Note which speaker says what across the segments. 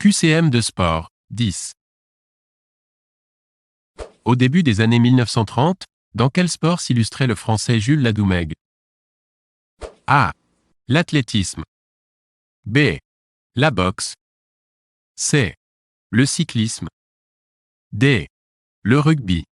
Speaker 1: QCM de sport, 10. Au début des années 1930, dans quel sport s'illustrait le Français Jules Ladoumègue? A. L'athlétisme. B. La boxe. C. Le cyclisme. D. Le rugby.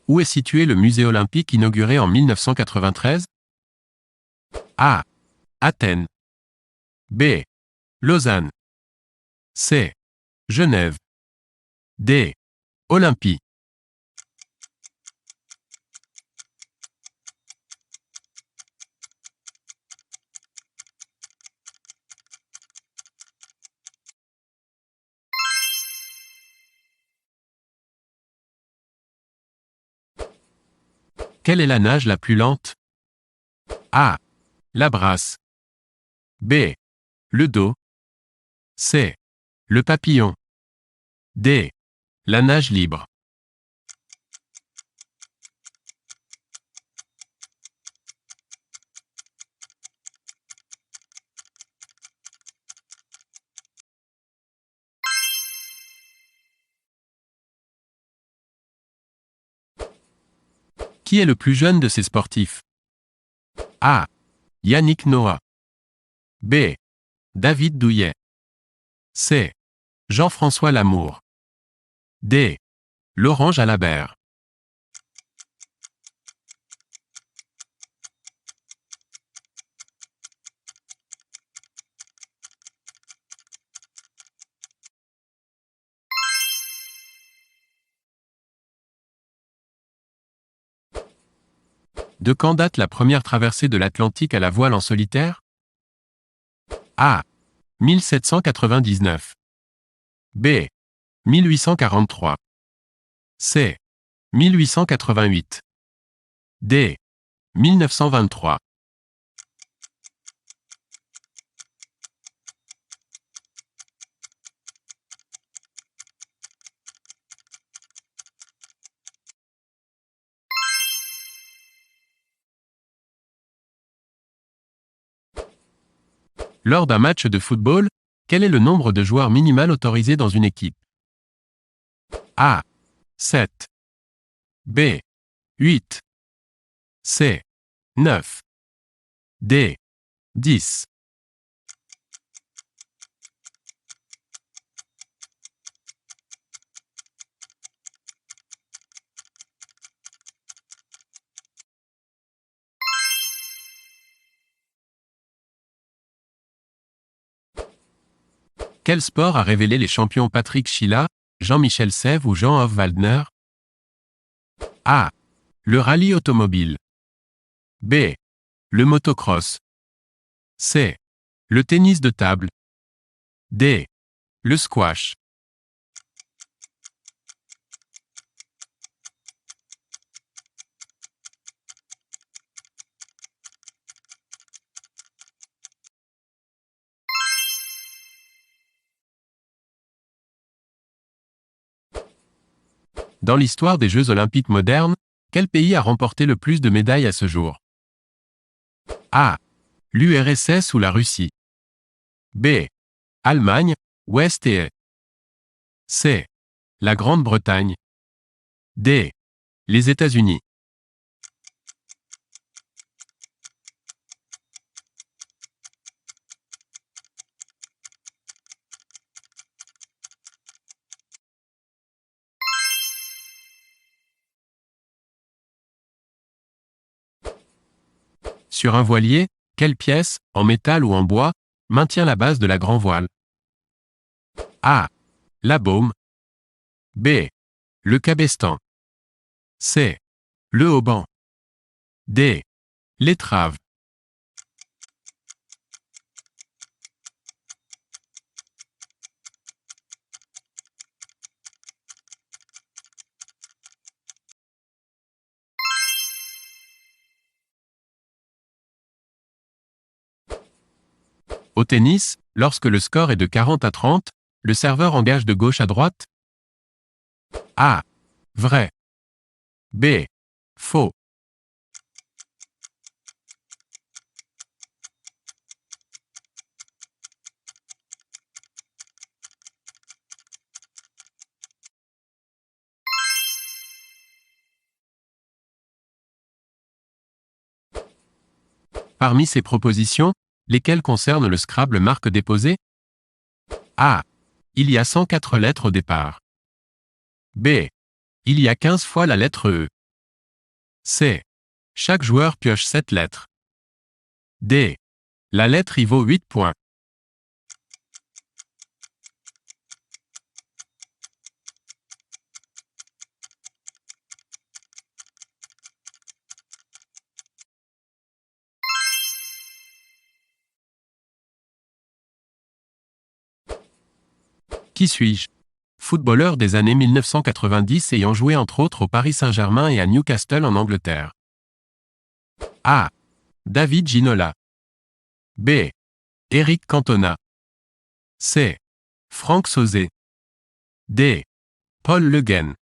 Speaker 1: Où est situé le musée olympique inauguré en 1993? A. Athènes. B. Lausanne. C. Genève. D. Olympie. Quelle est la nage la plus lente? A. La brasse. B. Le dos. C. Le papillon. D. La nage libre. Qui est le plus jeune de ces sportifs? A. Yannick Noah. B. David Douillet. C. Jean-François Lamour. D. Laurent Jalabert. De quand date la première traversée de l'Atlantique à la voile en solitaire? A. 1799. B. 1843. C. 1888. D. 1923. Lors d'un match de football, quel est le nombre de joueurs minimal autorisé dans une équipe? A. 7. B. 8. C. 9. D. 10. Quel sport a révélé les champions Patrick Schilla, Jean-Michel Sèvres ou Jean-Ove Waldner? A. Le rallye automobile. B. Le motocross. C. Le tennis de table. D. Le squash. Dans l'histoire des Jeux olympiques modernes, quel pays a remporté le plus de médailles à ce jour? A. L'URSS ou la Russie. B. Allemagne, Ouest et Est. C. La Grande-Bretagne. D. Les États-Unis. Sur un voilier, quelle pièce, en métal ou en bois, maintient la base de la grand voile? A. La baume. B. Le cabestan. C. Le haubans. D. L'étrave. Au tennis, Lorsque le score est de 40-30, le serveur engage de gauche à droite? A. Vrai. B. Faux. Parmi ces propositions, lesquelles concernent le Scrabble marque déposée? A. Il y a 104 lettres au départ. B. Il y a 15 fois la lettre E. C. Chaque joueur pioche 7 lettres. D. La lettre y vaut 8 points. Qui suis-je? Footballeur des années 1990 ayant joué entre autres au Paris Saint-Germain et à Newcastle en Angleterre. A. David Ginola. B. Eric Cantona. C. Franck Sauzet. D. Paul Le Guen.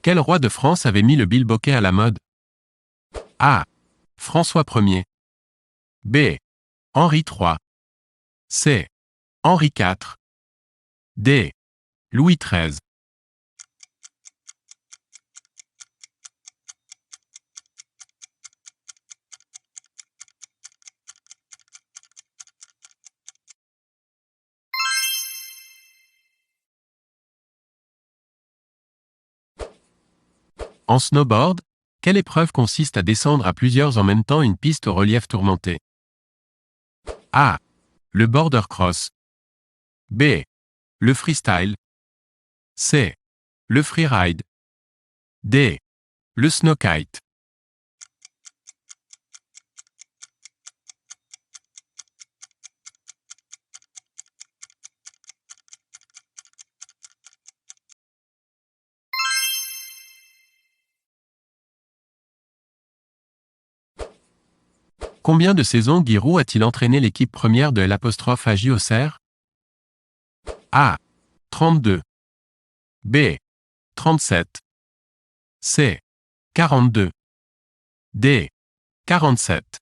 Speaker 1: Quel roi de France avait mis le bilboquet à la mode? A. François Ier. B. Henri III. C. Henri IV. D. Louis XIII. En snowboard, quelle épreuve consiste à descendre à plusieurs en même temps une piste au relief tourmenté? A. Le border cross. B. Le freestyle. C. Le freeride. D. Le snowkite. Combien de saisons Giroud a-t-il entraîné l'équipe première de l'AJ Auxerre? A. 32. B. 37. C. 42. D. 47.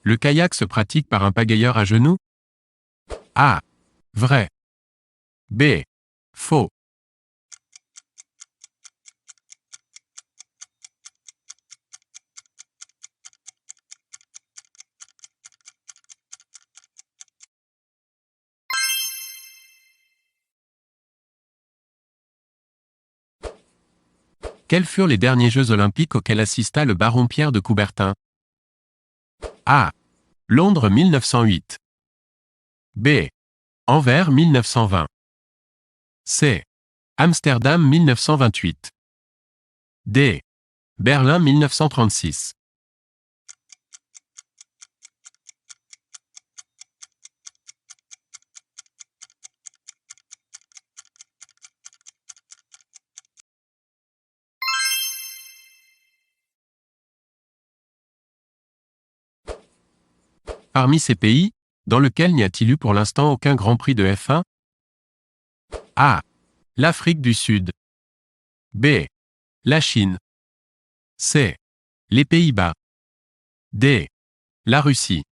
Speaker 1: Le kayak se pratique par un pagayeur à genoux? A. Vrai. B. Faux. Quels furent les derniers Jeux olympiques auxquels assista le baron Pierre de Coubertin? A. Londres 1908. B. Anvers 1920. C. Amsterdam 1928. D. Berlin 1936. Parmi ces pays, dans lequel n'y a-t-il eu pour l'instant aucun Grand Prix de F1? A. L'Afrique du Sud. B. La Chine. C. Les Pays-Bas. D. La Russie.